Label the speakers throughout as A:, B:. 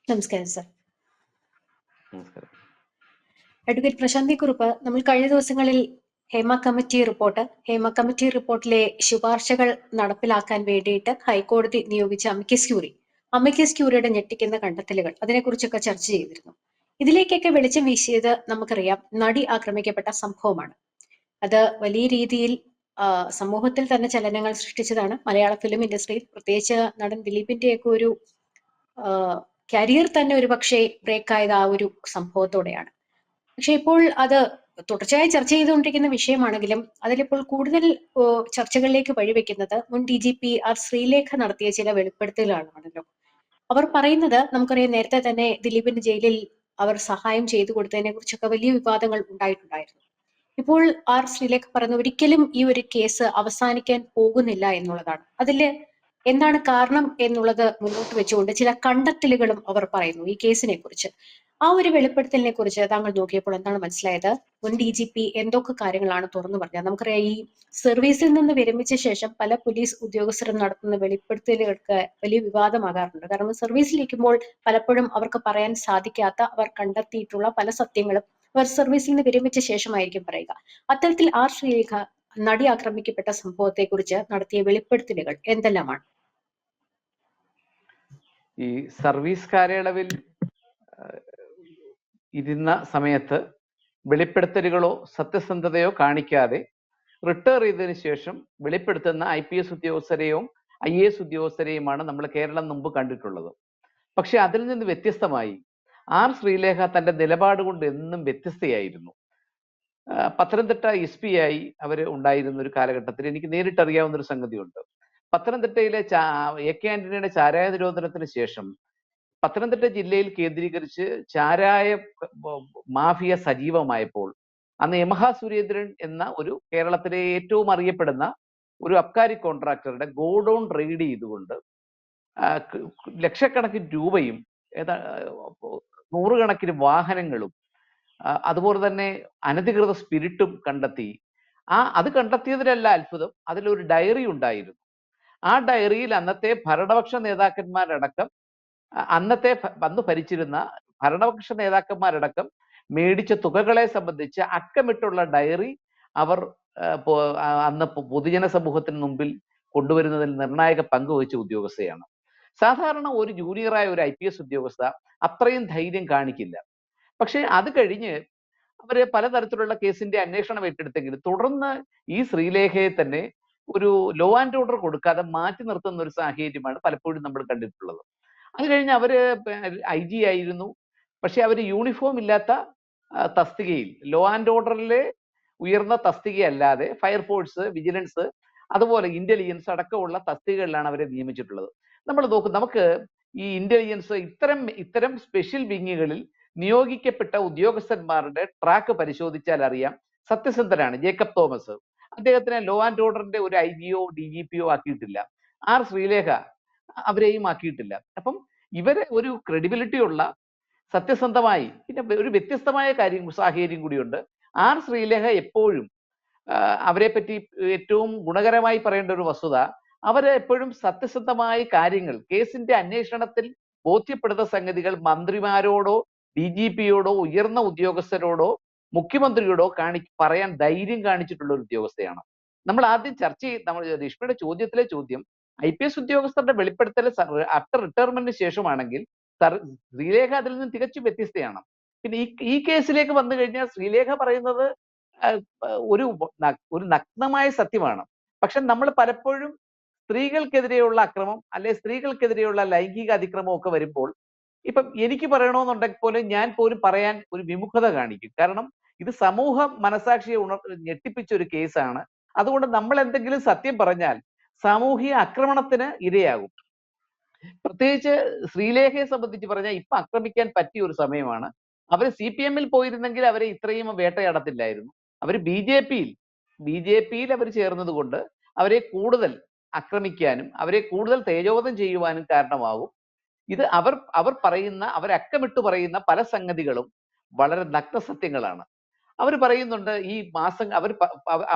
A: നമസ്കാരം സർ.
B: നമസ്കാരം.
A: അഡ്വക്കേറ്റ് പ്രശാന്തി കുറുപ്പ്, നമ്മൾ കഴിഞ്ഞ ദിവസങ്ങളിൽ ഹേമ കമ്മിറ്റി റിപ്പോർട്ടിലെ ശുപാർശകൾ നടപ്പിലാക്കാൻ വേണ്ടിയിട്ട് ഹൈക്കോടതി നിയോഗിച്ച അമിക്കസ് ക്യൂറിയുടെ ഞെട്ടിക്കുന്ന കണ്ടെത്തലുകൾ, അതിനെക്കുറിച്ചൊക്കെ ചർച്ച ചെയ്തിരുന്നു. ഇതിലേക്കൊക്കെ വെളിച്ചം വീശിയത് നമുക്കറിയാം, നടി ആക്രമിക്കപ്പെട്ട സംഭവമാണ്. അത് വലിയ രീതിയിൽ സമൂഹത്തിൽ തന്നെ ചലനങ്ങൾ സൃഷ്ടിച്ചതാണ്. മലയാള ഫിലിം ഇൻഡസ്ട്രിയിൽ, പ്രത്യേകിച്ച് നടൻ ദിലീപിന്റെയൊക്കെ ഒരു കരിയർ തന്നെ ഒരു പക്ഷേ ബ്രേക്ക് ആയത് ആ ഒരു സംഭവത്തോടെയാണ്. പക്ഷെ ഇപ്പോൾ അത് തുടർച്ചയായി ചർച്ച ചെയ്തുകൊണ്ടിരിക്കുന്ന വിഷയമാണെങ്കിലും അതിലിപ്പോൾ കൂടുതൽ ചർച്ചകളിലേക്ക് വഴിവെക്കുന്നത് മുൻ DGP ആർ ശ്രീലേഖ നടത്തിയ ചില വെളിപ്പെടുത്തലുകളാണല്ലോ. അവർ പറയുന്നത് നമുക്കറിയാം, നേരത്തെ തന്നെ ദിലീപിന് ജയിലിൽ അവർ സഹായം ചെയ്തു കൊടുത്തതിനെ കുറിച്ചൊക്കെ വലിയ വിവാദങ്ങൾ ഉണ്ടായിട്ടുണ്ടായിരുന്നു. ഇപ്പോൾ ആർ ശ്രീലേഖ പറയുന്ന ഒരിക്കലും ഈ ഒരു കേസ് അവസാനിക്കാൻ പോകുന്നില്ല എന്നുള്ളതാണ്. അതില് എന്താണ് കാരണം എന്നുള്ളത് മുന്നോട്ട് വെച്ചുകൊണ്ട് ചില കണ്ടെത്തലുകളും അവർ പറയുന്നു ഈ കേസിനെ കുറിച്ച്. ആ ഒരു വെളിപ്പെടുത്തലിനെ കുറിച്ച് താങ്കൾ നോക്കിയപ്പോൾ എന്താണ് മനസ്സിലായത്? മുൻ DGP എന്തൊക്കെ കാര്യങ്ങളാണ് തുറന്നു പറഞ്ഞത്? നമുക്കറിയാം, ഈ സർവീസിൽ നിന്ന് വിരമിച്ച ശേഷം പല പോലീസ് ഉദ്യോഗസ്ഥരും നടത്തുന്ന വെളിപ്പെടുത്തലുകൾക്ക് വലിയ വിവാദമാകാറുണ്ട്. കാരണം സർവീസിലിരിക്കുമ്പോൾ പലപ്പോഴും അവർക്ക് പറയാൻ സാധിക്കാത്ത, അവർ കണ്ടെത്തിയിട്ടുള്ള പല സത്യങ്ങളും അവർ സർവീസിൽ നിന്ന് വിരമിച്ച ശേഷമായിരിക്കും പറയുക. അത്തരത്തിൽ ആർ ശ്രീലേഖ നടി ആക്രമിക്കപ്പെട്ട സംഭവത്തെക്കുറിച്ച് നടത്തിയ വെളിപ്പെടുത്തലുകൾ എന്തെല്ലാമാണ്?
B: ഈ സർവീസ് കാലയളവിൽ ഇരുന്ന സമയത്ത് വെളിപ്പെടുത്തലുകളോ സത്യസന്ധതയോ കാണിക്കാതെ റിട്ടയർ ചെയ്തതിനു ശേഷം വെളിപ്പെടുത്തുന്ന IPS ഉദ്യോഗസ്ഥരെയും IAS ഉദ്യോഗസ്ഥരെയുമാണ് നമ്മൾ കേരളം മുമ്പ് കണ്ടിട്ടുള്ളത്. പക്ഷെ അതിൽ നിന്ന് വ്യത്യസ്തമായി ആർ ശ്രീലേഖ തന്റെ നിലപാട് കൊണ്ട് എന്നും വ്യത്യസ്തയായിരുന്നു. പത്തനംതിട്ട SP ആയി അവർ ഉണ്ടായിരുന്ന ഒരു കാലഘട്ടത്തിൽ എനിക്ക് നേരിട്ടറിയാവുന്ന ഒരു സംഗതിയുണ്ട്. പത്തനംതിട്ടയിലെ AK ആന്റണിയുടെ ചാരായ നിരോധനത്തിന് ശേഷം പത്തനംതിട്ട ജില്ലയിൽ കേന്ദ്രീകരിച്ച് ചാരായ മാഫിയ സജീവമായപ്പോൾ അന്ന് യമഹ സുരേന്ദ്രൻ എന്ന ഒരു കേരളത്തിലെ ഏറ്റവും അറിയപ്പെടുന്ന ഒരു അബ്കാരി കോൺട്രാക്ടറുടെ ഗോഡൌൺ റെയ്ഡ് ചെയ്തുകൊണ്ട് ലക്ഷക്കണക്കിന് രൂപയും നൂറുകണക്കിന് വാഹനങ്ങളും അതുപോലെ തന്നെ അനധികൃത സ്പിരിറ്റും കണ്ടെത്തി. അത് കണ്ടെത്തിയതിലല്ല അത്ഭുതം, അതിലൊരു ഡയറി ഉണ്ടായിരുന്നു. ആ ഡയറിയിൽ അന്നത്തെ ഭരണപക്ഷ നേതാക്കന്മാരടക്കം അന്ന് ഭരിച്ചിരുന്ന ഭരണപക്ഷ നേതാക്കന്മാരടക്കം മേടിച്ച തുകകളെ സംബന്ധിച്ച് അക്കമിട്ടുള്ള ഡയറി അവർ അന്ന് പൊതുജന സമൂഹത്തിന് മുമ്പിൽ കൊണ്ടുവരുന്നതിൽ നിർണായക പങ്കുവഹിച്ച ഉദ്യോഗസ്ഥയാണ്. സാധാരണ ഒരു ജൂനിയറായ ഒരു IPS ഉദ്യോഗസ്ഥ അത്രയും ധൈര്യം കാണിക്കില്ല. പക്ഷെ അത് കഴിഞ്ഞ് അവര് പലതരത്തിലുള്ള കേസിന്റെ അന്വേഷണം ഏറ്റെടുത്തെങ്കിലും തുടർന്ന് ഈ ശ്രീലേഖയെ തന്നെ ഒരു ലോ ആൻഡ് ഓർഡർ കൊടുക്കാതെ മാറ്റി നിർത്തുന്ന ഒരു സാഹചര്യമാണ് പലപ്പോഴും നമ്മൾ കണ്ടിട്ടുള്ളത്. അത് കഴിഞ്ഞ് അവര് IG ആയിരുന്നു. പക്ഷെ അവര് യൂണിഫോം ഇല്ലാത്ത തസ്തികയിൽ, ലോ ആൻഡ് ഓർഡറിലെ ഉയർന്ന തസ്തികയല്ലാതെ ഫയർഫോഴ്സ്, വിജിലൻസ്, അതുപോലെ ഇന്റലിജൻസ് അടക്കമുള്ള തസ്തികകളിലാണ് അവരെ നിയമിച്ചിട്ടുള്ളത്. നമ്മൾ നോക്കും, നമുക്ക് ഈ ഇന്റലിജൻസ് ഇത്തരം സ്പെഷ്യൽ വിങ്ങുകളിൽ നിയോഗിക്കപ്പെട്ട ഉദ്യോഗസ്ഥന്മാരുടെ ട്രാക്ക് പരിശോധിച്ചാൽ അറിയാം സത്യസന്ധനാണ്. ജേക്കബ് തോമസ്, അദ്ദേഹത്തിനെ ലോ ആൻഡ് ഓർഡറിന്റെ ഒരു IGയോ DGPയോ ആക്കിയിട്ടില്ല. ആർ ശ്രീലേഖ അവരെയും ആക്കിയിട്ടില്ല. അപ്പം ഇവരെ ഒരു ക്രെഡിബിലിറ്റി ഉള്ള, സത്യസന്ധമായി, പിന്നെ ഒരു വ്യത്യസ്തമായ സാഹചര്യം കൂടിയുണ്ട്. ആർ ശ്രീലേഖ എപ്പോഴും അവരെ പറ്റി ഏറ്റവും ഗുണകരമായി പറയേണ്ട ഒരു വസ്തുത, അവരെ എപ്പോഴും സത്യസന്ധമായ കാര്യങ്ങൾ, കേസിന്റെ അന്വേഷണത്തിൽ ബോധ്യപ്പെടുന്ന സംഗതികൾ മന്ത്രിമാരോടോ DGPയോടോ ഉയർന്ന ഉദ്യോഗസ്ഥരോടോ മുഖ്യമന്ത്രിയോടോ പറയാൻ ധൈര്യം കാണിച്ചിട്ടുള്ള ഒരു ഉദ്യോഗസ്ഥയാണ്. നമ്മൾ ആദ്യം നമ്മൾ രശ്മിയുടെ ചോദ്യത്തിലെ ചോദ്യം IPS ഉദ്യോഗസ്ഥരുടെ വെളിപ്പെടുത്തൽ ആഫ്റ്റർ റിട്ടയർമെന്റിന് ശേഷമാണെങ്കിൽ ശ്രീലേഖ അതിൽ നിന്ന് തികച്ചും വ്യത്യസ്തയാണ്. പിന്നെ ഈ കേസിലേക്ക് വന്നു കഴിഞ്ഞാൽ ശ്രീലേഖ പറയുന്നത് ഒരു നഗ്നമായ സത്യമാണ്. പക്ഷെ നമ്മൾ പലപ്പോഴും സ്ത്രീകൾക്കെതിരെയുള്ള അക്രമം, അല്ലെ സ്ത്രീകൾക്കെതിരെയുള്ള ലൈംഗിക അതിക്രമം ഒക്കെ വരുമ്പോൾ ഇപ്പം എനിക്ക് പറയണമെന്നുണ്ടെങ്കിൽ പോലും ഞാൻ പോലും പറയാൻ ഒരു വിമുഖത കാണിക്കും. കാരണം ഇത് സമൂഹ മനസാക്ഷിയെ ഞെട്ടിപ്പിച്ച ഒരു കേസാണ്. അതുകൊണ്ട് നമ്മൾ എന്തെങ്കിലും സത്യം പറഞ്ഞാൽ സാമൂഹിക ആക്രമണത്തിന് ഇരയാകും. പ്രത്യേകിച്ച് ശ്രീലേഖയെ സംബന്ധിച്ച് പറഞ്ഞാൽ ഇപ്പൊ ആക്രമിക്കാൻ പറ്റിയ ഒരു സമയമാണ്. അവർ CPM-ൽ പോയിരുന്നെങ്കിൽ അവരെ ഇത്രയും വേട്ടയാടത്തില്ലായിരുന്നു. അവർ BJP-യിൽ അവർ ചേർന്നത് കൊണ്ട് അവരെ കൂടുതൽ ആക്രമിക്കാനും അവരെ കൂടുതൽ തേജോവധം ചെയ്യുവാനും കാരണമാകും. ഇത് അവർ അവരക്കമിട്ട് പറയുന്ന പല സംഗതികളും വളരെ നഗ്നസത്യങ്ങളാണ്. അവർ പറയുന്നുണ്ട്, ഈ മാസം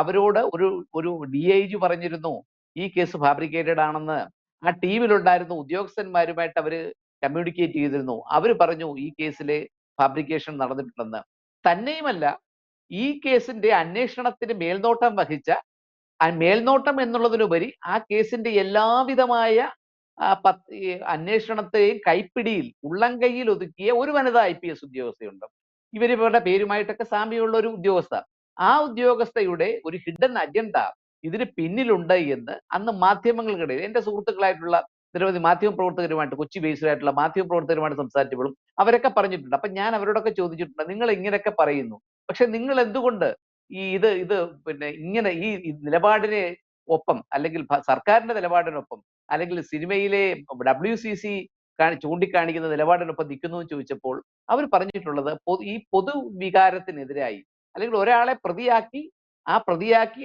B: അവരോട് ഒരു DIG പറഞ്ഞിരുന്നു ഈ കേസ് ഫാബ്രിക്കേറ്റഡ് ആണെന്ന്. ആ ടീമിലുണ്ടായിരുന്ന ഉദ്യോഗസ്ഥന്മാരുമായിട്ട് അവര് കമ്മ്യൂണിക്കേറ്റ് ചെയ്തിരുന്നു. അവർ പറഞ്ഞു ഈ കേസിലെ ഫാബ്രിക്കേഷൻ നടന്നിട്ടുണ്ടെന്ന്. തന്നെയുമല്ല, ഈ കേസിന്റെ അന്വേഷണത്തിന് മേൽനോട്ടം വഹിച്ച, മേൽനോട്ടം എന്നുള്ളതിനുപരി ആ കേസിന്റെ എല്ലാവിധമായ അന്വേഷണത്തെയും കൈപ്പിടിയിൽ ഉള്ളംകൈയിൽ ഒതുക്കിയ ഒരു വനിതാ IPS ഉദ്യോഗസ്ഥയുണ്ട്. ഇവരുടെ പേരുമായിട്ടൊക്കെ സാമ്യമുള്ള ഒരു ഉദ്യോഗസ്ഥ. ആ ഉദ്യോഗസ്ഥയുടെ ഒരു ഹിഡൻ അജണ്ട ഇതിന് പിന്നിലുണ്ട് എന്ന് അന്ന് മാധ്യമങ്ങൾക്കിടയിൽ എന്റെ സുഹൃത്തുക്കളായിട്ടുള്ള നിരവധി മാധ്യമ പ്രവർത്തകരുമായിട്ട്, കൊച്ചി ബേസ്ഡ് ആയിട്ടുള്ള മാധ്യമ പ്രവർത്തകരുമായിട്ട് സംസാരിച്ചപ്പോഴും അവരൊക്കെ പറഞ്ഞിട്ടുണ്ട്. അപ്പൊ ഞാൻ അവരോടൊക്കെ ചോദിച്ചിട്ടുണ്ട്, നിങ്ങൾ ഇങ്ങനെയൊക്കെ പറയുന്നു, പക്ഷെ നിങ്ങൾ എന്തുകൊണ്ട് ഇത് പിന്നെ ഇങ്ങനെ ഈ നിലപാടിനെ ഒപ്പം, അല്ലെങ്കിൽ സർക്കാരിന്റെ നിലപാടിനൊപ്പം, അല്ലെങ്കിൽ സിനിമയിലെ WCC ചൂണ്ടിക്കാണിക്കുന്ന നിലപാടിനൊപ്പം നിൽക്കുന്നു എന്ന് ചോദിച്ചപ്പോൾ അവർ പറഞ്ഞിട്ടുള്ളത്, ഈ പൊതുവികാരത്തിനെതിരായി, അല്ലെങ്കിൽ ഒരാളെ പ്രതിയാക്കി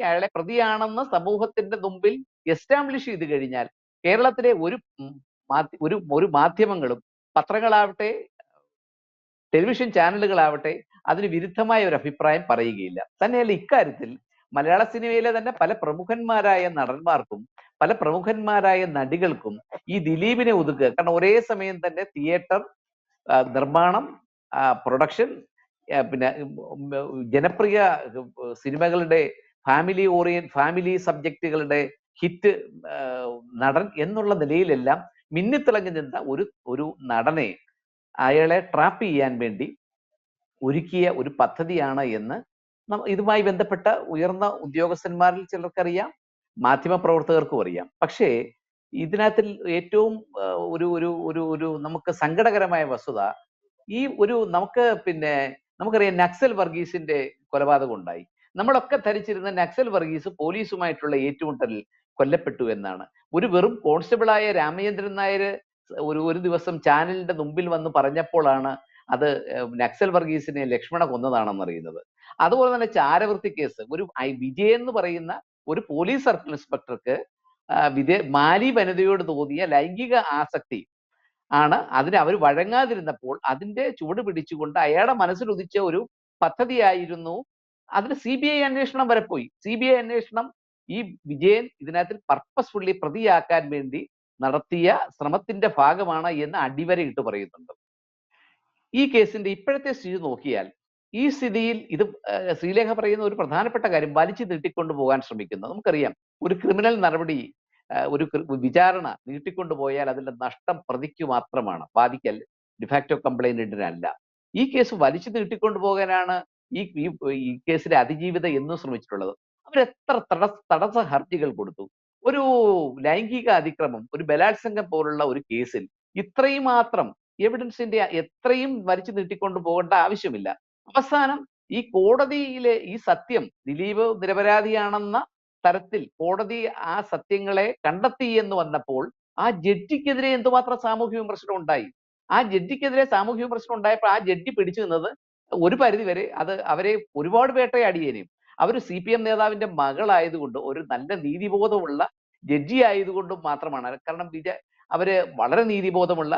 B: അയാളെ പ്രതിയാണെന്ന് സമൂഹത്തിന്റെ മുമ്പിൽ എസ്റ്റാബ്ലിഷ് ചെയ്ത് കഴിഞ്ഞാൽ കേരളത്തിലെ ഒരു മാധ്യമങ്ങളും, പത്രങ്ങളാവട്ടെ ടെലിവിഷൻ ചാനലുകളാവട്ടെ, അതിന് വിരുദ്ധമായ ഒരു അഭിപ്രായം പറയുകയില്ല. തന്നെയല്ല, ഇക്കാര്യത്തിൽ മലയാള സിനിമയിലെ തന്നെ പല പ്രമുഖന്മാരായ നടന്മാർക്കും പല പ്രമുഖന്മാരായ നടികൾക്കും ഈ ദിലീപിനെ ഒതുക്കുക, കാരണം ഒരേ സമയം തന്നെ തിയേറ്റർ, നിർമ്മാണം, പ്രൊഡക്ഷൻ, പിന്നെ ജനപ്രിയ സിനിമകളുടെ ഫാമിലി സബ്ജക്റ്റുകളുടെ ഹിറ്റ് നടൻ എന്നുള്ള നിലയിലെല്ലാം മിന്നിത്തിളങ്ങി നിന്ന ഒരു നടനെ അയാളെ ട്രാപ്പ് ചെയ്യാൻ വേണ്ടി ഒരുക്കിയ ഒരു പദ്ധതിയാണ് എന്ന് ഇതുമായി ബന്ധപ്പെട്ട ഉയർന്ന ഉദ്യോഗസ്ഥന്മാരിൽ ചിലർക്കറിയാം, മാധ്യമ പ്രവർത്തകർക്കും അറിയാം. പക്ഷേ ഇതിനകത്തിൽ ഏറ്റവും ഒരു നമുക്ക് സങ്കടകരമായ വസ്തുത, നമുക്കറിയാം നക്സൽ വർഗീസിന്റെ കൊലപാതകം ഉണ്ടായി. നമ്മളൊക്കെ ധരിച്ചിരുന്ന നക്സൽ വർഗീസ് പോലീസുമായിട്ടുള്ള ഏറ്റുമുട്ടലിൽ കൊല്ലപ്പെട്ടു എന്നാണ്. ഒരു വെറും കോൺസ്റ്റബിളായ രാമചന്ദ്രൻ നായർ ഒരു ദിവസം ചാനലിന്റെ മുമ്പിൽ വന്ന് പറഞ്ഞപ്പോഴാണ് അത് നക്സൽ വർഗീസിനെ ലക്ഷ്മണ കൊന്നതാണെന്ന് അറിയുന്നത്. അതുപോലെ തന്നെ ചാരവൃത്തി കേസ്, വിജയൻ എന്ന് പറയുന്ന ഒരു പോലീസ് സർക്കിൾ ഇൻസ്പെക്ടർക്ക് മാലി വനിതയോട് തോന്നിയ ലൈംഗിക ആസക്തി ആണ് അതിന് അവർ വഴങ്ങാതിരുന്നപ്പോൾ അതിന്റെ ചുവട് പിടിച്ചുകൊണ്ട് അയാളുടെ മനസ്സിൽ ഉദിച്ച ഒരു പദ്ധതിയായിരുന്നു. അതിന് CBI അന്വേഷണം വരെ പോയി. CBI അന്വേഷണം ഈ വിജയൻ ഇതിനകത്ത് പർപ്പസ്ഫുള്ളി പ്രതിയാക്കാൻ വേണ്ടി നടത്തിയ ശ്രമത്തിന്റെ ഭാഗമാണ് എന്ന് അടിവരയിട്ട് പറയുന്നുണ്ട്. ഈ കേസിന്റെ ഇപ്പോഴത്തെ സ്ഥിതി നോക്കിയാൽ, ഈ സ്ഥിതിയിൽ ഇത് ശ്രീലേഖ പറയുന്ന ഒരു പ്രധാനപ്പെട്ട കാര്യം, വലിച്ചു നീട്ടിക്കൊണ്ടു പോകാൻ ശ്രമിക്കുന്നത്. നമുക്കറിയാം, ഒരു ക്രിമിനൽ നടപടി, ഒരു വിചാരണ നീട്ടിക്കൊണ്ടു പോയാൽ അതിന്റെ നഷ്ടം പ്രതിക്ക് മാത്രമാണ്, ബാധിക്കൽ ഡിഫാക്ടോ കംപ്ലൈന്റിനല്ല. ഈ കേസ് വലിച്ചു നീട്ടിക്കൊണ്ടു പോകാനാണ് ഈ കേസിലെ അതിജീവിത എന്നും ശ്രമിച്ചിട്ടുള്ളത്. അവരെത്ര തടസ്സ ഹർജികൾ കൊടുത്തു. ഒരു ലൈംഗിക അതിക്രമം, ഒരു ബലാത്സംഗം പോലുള്ള ഒരു കേസിൽ ഇത്രയും മാത്രം എവിഡൻസിന്റെ എത്രയും വലിച്ചു നീട്ടിക്കൊണ്ടു പോകേണ്ട ആവശ്യമില്ല. അവസാനം ഈ കോടതിയിലെ ഈ സത്യം, ദിലീപ് നിരപരാധിയാണെന്ന തരത്തിൽ കോടതി ആ സത്യങ്ങളെ കണ്ടെത്തി എന്ന് വന്നപ്പോൾ ആ ജഡ്ജിക്കെതിരെ എന്തുമാത്രം സാമൂഹ്യ വിമർശനം ഉണ്ടായി. ആ ജഡ്ജിക്കെതിരെ സാമൂഹ്യ വിമർശനം ഉണ്ടായപ്പോൾ ആ ജഡ്ജി പിടിച്ചു നിന്നത് ഒരു പരിധിവരെ അത് അവരെ ഒരുപാട് വേട്ടയാടിയേനെയും. അവർ CPM നേതാവിന്റെ മകളായതുകൊണ്ട്, ഒരു നല്ല നീതിബോധമുള്ള ജഡ്ജി ആയതുകൊണ്ടും മാത്രമാണ്. കാരണം അവര് വളരെ നീതിബോധമുള്ള,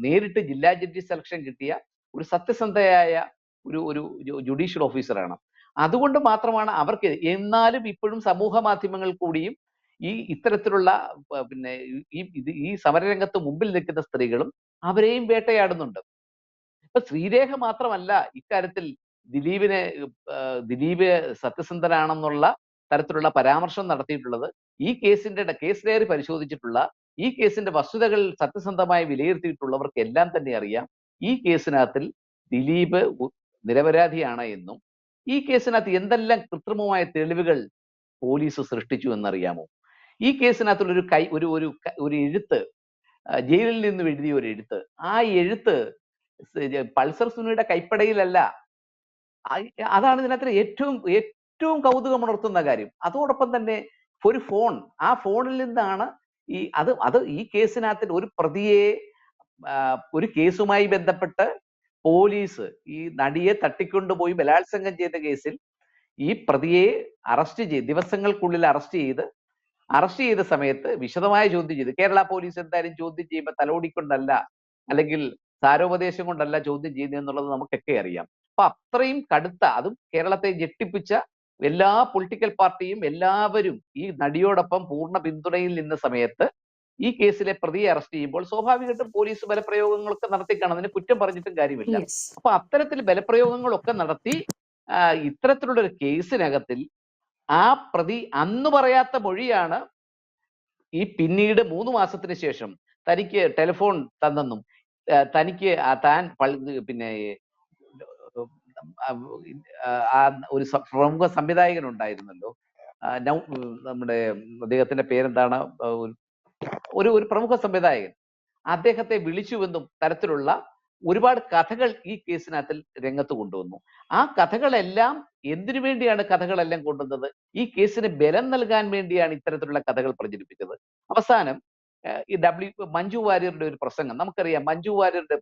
B: നേരിട്ട് ജില്ലാ ജഡ്ജി സെലക്ഷൻ കിട്ടിയ ഒരു സത്യസന്ധയായ ഒരു ജുഡീഷ്യൽ ഓഫീസറാണ്. അതുകൊണ്ട് മാത്രമാണ് അവർക്ക്. എന്നാലും ഇപ്പോഴും സമൂഹ മാധ്യമങ്ങൾ കൂടിയും ഇത്തരത്തിലുള്ള ഈ സമരരംഗത്ത് മുമ്പിൽ നിൽക്കുന്ന സ്ത്രീകളും അവരെയും വേട്ടയാടുന്നുണ്ട്. ഇപ്പൊ ശ്രീരേഖ മാത്രമല്ല ഇക്കാര്യത്തിൽ ദിലീപ് സത്യസന്ധനാണെന്നുള്ള തരത്തിലുള്ള പരാമർശം നടത്തിയിട്ടുള്ളത്. ഈ കേസ് ഡയറി പരിശോധിച്ചിട്ടുള്ള, ഈ കേസിന്റെ വസ്തുതകൾ സത്യസന്ധമായി വിലയിരുത്തിയിട്ടുള്ളവർക്ക് എല്ലാം തന്നെ അറിയാം, ഈ കേസിനകത്തിൽ ദിലീപ് നിരപരാധിയാണ് എന്നും ഈ കേസിനകത്ത് എന്തെല്ലാം കൃത്രിമമായ തെളിവുകൾ പോലീസ് സൃഷ്ടിച്ചു എന്നറിയാമോ? ഈ കേസിനകത്തുള്ള ഒരു എഴുത്ത്, ജയിലിൽ നിന്ന് എഴുതിയ ഒരു എഴുത്ത്, ആ എഴുത്ത് പൾസർ സുനിയുടെ കൈപ്പടയിലല്ല. അതാണ് ഇതിനകത്ത് ഏറ്റവും കൗതുകമുണർത്തുന്ന കാര്യം. അതോടൊപ്പം തന്നെ ഒരു ഫോൺ, ആ ഫോണിൽ നിന്നാണ് ഈ കേസിനകത്ത് ഒരു പ്രതിയെ, ഒരു കേസുമായി ബന്ധപ്പെട്ട് പോലീസ് ഈ നടിയെ തട്ടിക്കൊണ്ടുപോയി ബലാത്സംഗം ചെയ്ത കേസിൽ ഈ പ്രതിയെ ദിവസങ്ങൾക്കുള്ളിൽ അറസ്റ്റ് ചെയ്ത സമയത്ത് വിശദമായ ചോദ്യം ചെയ്തു. കേരള പോലീസ് എന്തായാലും ചോദ്യം ചെയ്യുമ്പോൾ തലോടിക്കൊണ്ടല്ല, അല്ലെങ്കിൽ സാരോപദേശം കൊണ്ടല്ല ചോദ്യം ചെയ്യുന്നത് എന്നുള്ളത് നമുക്കൊക്കെ അറിയാം. അപ്പൊ അത്രയും കടുത്ത, അതും കേരളത്തെ ഞെട്ടിപ്പിച്ച, എല്ലാ പൊളിറ്റിക്കൽ പാർട്ടിയും എല്ലാവരും ഈ നടിയോടൊപ്പം പൂർണ്ണ പിന്തുണയിൽ നിന്ന സമയത്ത് ഈ കേസിലെ പ്രതിയെ അറസ്റ്റ് ചെയ്യുമ്പോൾ സ്വാഭാവികമായിട്ടും പോലീസ് ബലപ്രയോഗങ്ങളൊക്കെ നടത്തിക്കാണും, അതിന് കുറ്റം പറഞ്ഞിട്ടും കാര്യമില്ല.
A: യെസ്.
B: അപ്പൊ അത്തരത്തിൽ ബലപ്രയോഗങ്ങളൊക്കെ നടത്തി ഇത്തരത്തിലുള്ള ഒരു കേസിനകത്തിൽ ആ പ്രതി അന്ന് പറയാത്ത മൊഴിയാണ് ഈ പിന്നീട് 3 മാസത്തിന് ശേഷം തനിക്ക് ടെലിഫോൺ തന്നെന്നും തനിക്ക് താൻ പിന്നെ ആ ഒരു പ്രമുഖ സംവിധായകൻ ഉണ്ടായിരുന്നല്ലോ, നമ്മുടെ അദ്ദേഹത്തിന്റെ പേരെന്താണ്, ഒരു പ്രമുഖ സംവിധായകൻ, അദ്ദേഹത്തെ വിളിച്ചുവെന്നും തരത്തിലുള്ള ഒരുപാട് കഥകൾ ഈ കേസിനകത്തിൽ രംഗത്ത് കൊണ്ടുവന്നു. ആ കഥകളെല്ലാം എന്തിനു വേണ്ടിയാണ് കഥകളെല്ലാം കൊണ്ടുവന്നത്? ഈ കേസിന് ബലം നൽകാൻ വേണ്ടിയാണ് ഇത്തരത്തിലുള്ള കഥകൾ പ്രചരിപ്പിച്ചത്. അവസാനം ഈ മഞ്ജു വാര്യരുടെ ഒരു പ്രസംഗം നമുക്കറിയാം. മഞ്ജു വാര്യരുടെ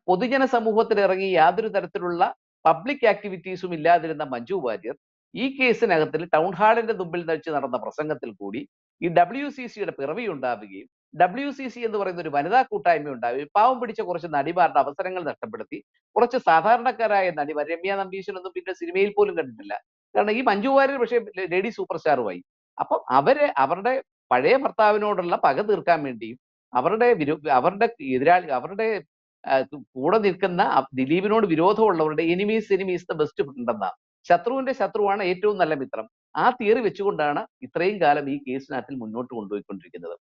B: പൊതുജന സമൂഹത്തിൽ ഇറങ്ങി യാതൊരു തരത്തിലുള്ള പബ്ലിക് ആക്ടിവിറ്റീസും ഇല്ലാതിരുന്ന മഞ്ജു വാര്യർ ഈ കേസിനകത്തിൽ ടൗൺ ഹാളിന്റെ മുമ്പിൽ വെച്ച് നടന്ന പ്രസംഗത്തിൽ കൂടി ഈ WCCയുടെ പിറവി ഉണ്ടാവുകയും WCC എന്ന് പറയുന്ന ഒരു വനിതാ കൂട്ടായ്മ ഉണ്ടാവുകയും പാവം പിടിച്ച കുറച്ച് നടിമാരുടെ അവസരങ്ങൾ നഷ്ടപ്പെടുത്തി കുറച്ച് സാധാരണക്കാരായ നടിമാർ, രമ്യ നമ്പീശനൊന്നും പിന്നെ സിനിമയിൽ പോലും കണ്ടിട്ടില്ല. കാരണം ഈ മഞ്ജു വാര്യർ പക്ഷേ ലേഡി സൂപ്പർ സ്റ്റാറുമായി. അപ്പം അവരുടെ പഴയ ഭർത്താവിനോടുള്ള പക തീർക്കാൻ വേണ്ടിയും അവരുടെ അവരുടെ കൂടെ നിൽക്കുന്ന ദിലീപിനോട് വിരോധമുള്ളവരുടെ എനിമീസ് ദ ബെസ്റ്റ് ഫ്രണ്ട്, ശത്രുവിന്റെ ശത്രുവാണ് ഏറ്റവും നല്ല മിത്രം, ആ തിയറി വെച്ചുകൊണ്ടാണ് ഇത്രയും കാലം ഈ കേസിനകത്തിൽ മുന്നോട്ട് കൊണ്ടുപോയിക്കൊണ്ടിരിക്കുന്നത്.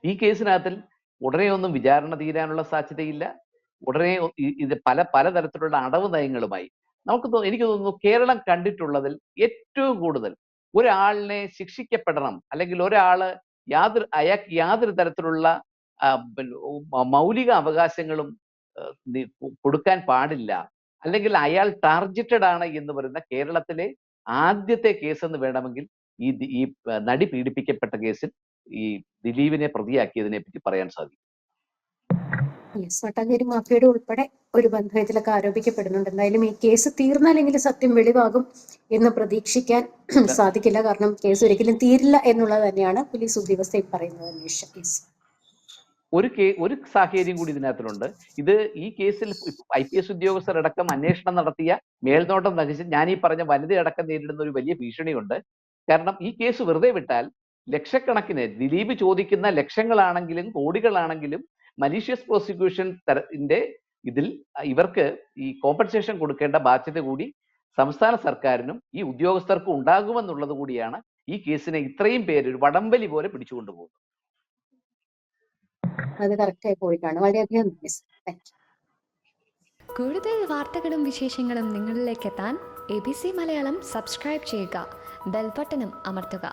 B: ഈ കേസിനകത്തിൽ ഉടനെ ഒന്നും വിചാരണ തീരാനുള്ള സാധ്യതയില്ല. ഉടനെ ഇത് പലതരത്തിലുള്ള അടവ് നയങ്ങളുമായി എനിക്ക് തോന്നുന്നു കേരളം കണ്ടിട്ടുള്ളതിൽ ഏറ്റവും കൂടുതൽ ഒരാളിനെ ശിക്ഷിക്കപ്പെടണം, അല്ലെങ്കിൽ അയാൾക്ക് യാതൊരു തരത്തിലുള്ള മൗലിക അവകാശങ്ങളും കൊടുക്കാൻ പാടില്ല, അല്ലെങ്കിൽ അയാൾ ടാർഗറ്റഡ് ആണ് എന്ന് പറയുന്ന കേരളത്തിലെ ആദ്യത്തെ കേസ് എന്ന് വേണമെങ്കിൽ ഈ നടി പീഡിപ്പിക്കപ്പെട്ട കേസിൽ ഈ ദിലീപിനെ പ്രതിയാക്കിയതിനെ പറ്റി പറയാൻ സാധിക്കും.
A: മട്ടാഞ്ചേരി മാഫിയയുടെ ഉൾപ്പെടെ ഒരു ബന്ധം ഇതിലൊക്കെ ആരോപിക്കപ്പെടുന്നുണ്ട്. എന്തായാലും ഈ കേസ് തീർന്നാലെങ്കിൽ സത്യം വെളിവാകും എന്ന് പ്രതീക്ഷിക്കാൻ സാധിക്കില്ല. കാരണം കേസ് ഒരിക്കലും തീരില്ല എന്നുള്ളത് തന്നെയാണ് പോലീസ് ഉദ്യോഗസ്ഥർ പറയുന്നത്.
B: ഒരു സാഹചര്യം കൂടി ഇതിനകത്തിലുണ്ട്. ഈ കേസിൽ IPS ഉദ്യോഗസ്ഥരടക്കം അന്വേഷണം നടത്തിയ മേൽനോട്ടം നയിച്ച് ഞാൻ ഈ പറഞ്ഞ വനിതയടക്കം നേരിടുന്ന ഒരു വലിയ ഭീഷണിയുണ്ട്. കാരണം ഈ കേസ് വെറുതെ വിട്ടാൽ ലക്ഷക്കണക്കിന്, ദിലീപ് ചോദിക്കുന്ന ലക്ഷങ്ങളാണെങ്കിലും കോടികളാണെങ്കിലും മലീഷ്യസ് പ്രോസിക്യൂഷൻ ഇതിൽ ഇവർക്ക് ഈ കോമ്പൻസേഷൻ കൊടുക്കേണ്ട ബാധ്യത കൂടി സംസ്ഥാന സർക്കാരിനും ഈ ഉദ്യോഗസ്ഥർക്കും ഉണ്ടാകുമെന്നുള്ളത് കൂടിയാണ് ഈ കേസിനെ ഇത്രയും പേര് ഒരു വടംവലി പോലെ പിടിച്ചുകൊണ്ടുപോകുന്നത്.
A: അത് കറക്റ്റായി പോയിട്ടാണ്. വളരെയധികം
C: കൂടുതൽ വാർത്തകളും വിശേഷങ്ങളും നിങ്ങളിലേക്ക് എത്താൻ ABC മലയാളം സബ്സ്ക്രൈബ് ചെയ്യുക, ബെൽ ബട്ടണും അമർത്തുക.